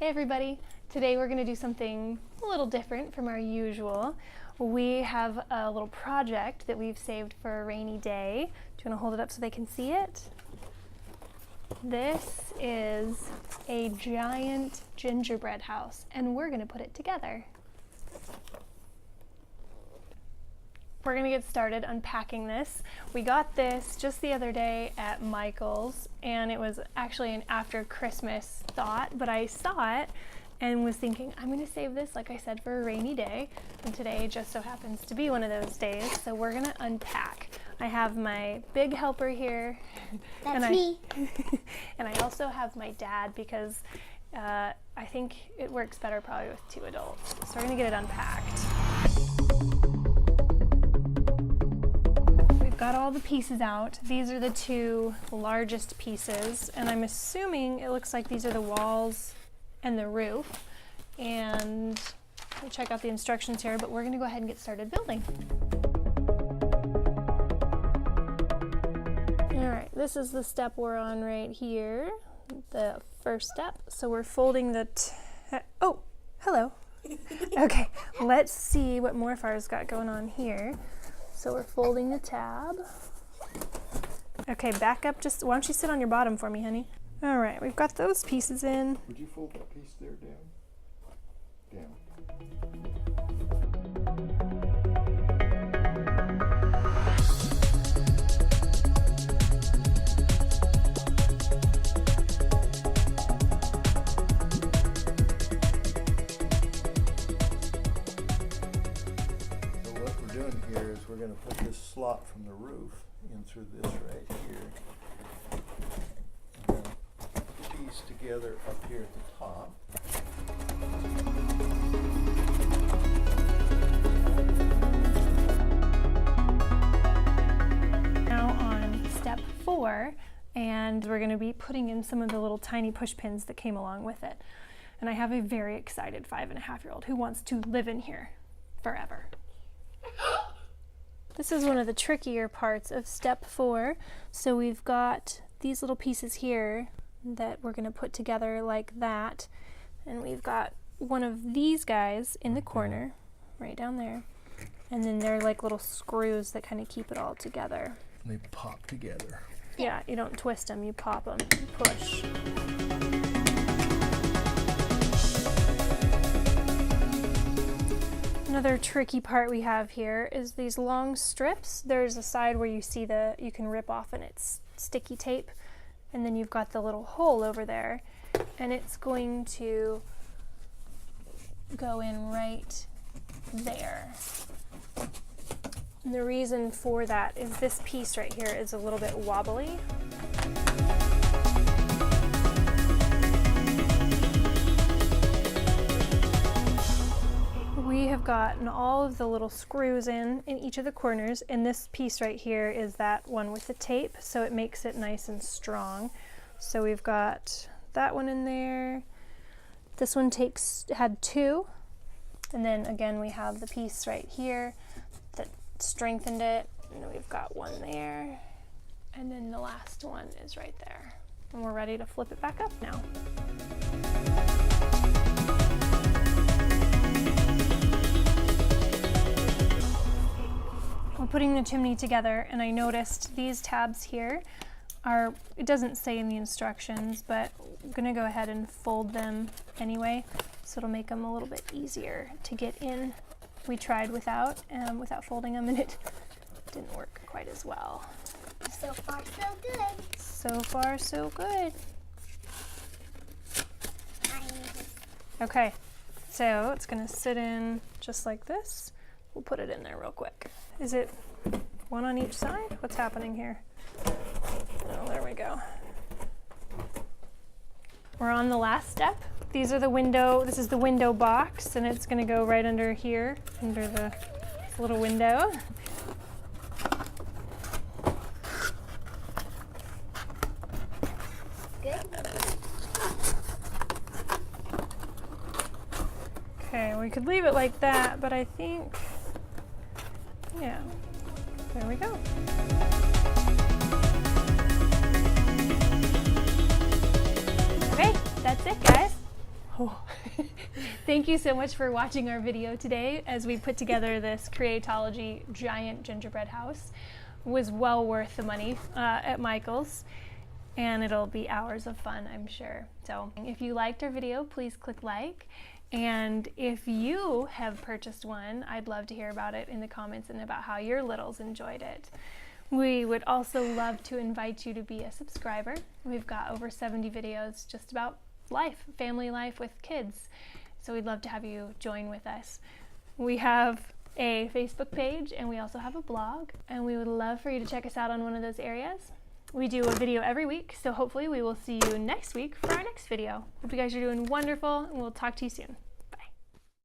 Hey everybody! Today we're going to do something a little different from our usual. We have a little project that we've saved for a rainy day. Do you want to hold it up so they can see it? This is a giant gingerbread house and we're going to put it together. We're going to get started unpacking this. We got this just the other day at Michael's and it was actually an after Christmas thought, but I saw it and was thinking I'm going to save this, like I said, for a rainy day, and today just so happens to be one of those days, so we're going to unpack. I have my big helper here. That's me. And I also have my dad because I think it works better probably with two adults. So we're going to get it unpacked. Got all the pieces out. These are the two largest pieces, and I'm assuming it looks like these are the walls and the roof. And let me check out the instructions here, but we're going to go ahead and get started building. Alright, this is the step we're on right here, the first step. So we're folding the oh, hello. Okay, let's see what Morphar's got going on here. So we're folding the tab. Okay, back up just, why don't you sit on your bottom for me, honey? All right, we've got those pieces in. Would you fold that piece there down? Down. We're going to put this slot from the roof in through this right here. And then put the piece together up here at the top. Now on step 4, and we're going to be putting in some of the little tiny push pins that came along with it. And I have a very excited 5.5-year-old who wants to live in here forever. This is one of the trickier parts of step 4. So we've got these little pieces here that we're going to put together like that. And we've got one of these guys in the corner, right down there. And then they're like little screws that kind of keep it all together. They pop together. Yeah, you don't twist them, you pop them, you push. Another tricky part we have here is these long strips. There's a side where you see you can rip off and it's sticky tape, and then you've got the little hole over there, and it's going to go in right there. And the reason for that is this piece right here is a little bit wobbly. We have gotten all of the little screws in each of the corners, and this piece right here is that one with the tape, so it makes it nice and strong. So we've got that one in there. This one had 2, and then again we have the piece right here that strengthened it, and we've got one there, and then the last one is right there. And we're ready to flip it back up now. We're putting the chimney together, and I noticed these tabs here are, it doesn't say in the instructions, but I'm gonna go ahead and fold them anyway, so it'll make them a little bit easier to get in. We tried without folding them, and it didn't work quite as well. So far, so good. So far, so good. Okay, so it's gonna sit in just like this. We'll put it in there real quick. Is it one on each side? What's happening here? Oh, there we go. We're on the last step. These are the window, this is the window box, and it's gonna go right under here, under the little window. Good. Okay, we could leave it like that, but I think, yeah, there we go. Okay, that's it, guys. So thank you so much for watching our video today as we put together this Creatology giant gingerbread house. It was well worth the money at Michael's, and it'll be hours of fun, I'm sure. So if you liked our video, please click like. And if you have purchased one, I'd love to hear about it in the comments and about how your littles enjoyed it. We would also love to invite you to be a subscriber. We've got over 70 videos just about life, family life with kids. So we'd love to have you join with us. We have a Facebook page and we also have a blog, and we would love for you to check us out on one of those areas. We do a video every week, so hopefully we will see you next week for our next video. Hope you guys are doing wonderful, and we'll talk to you soon.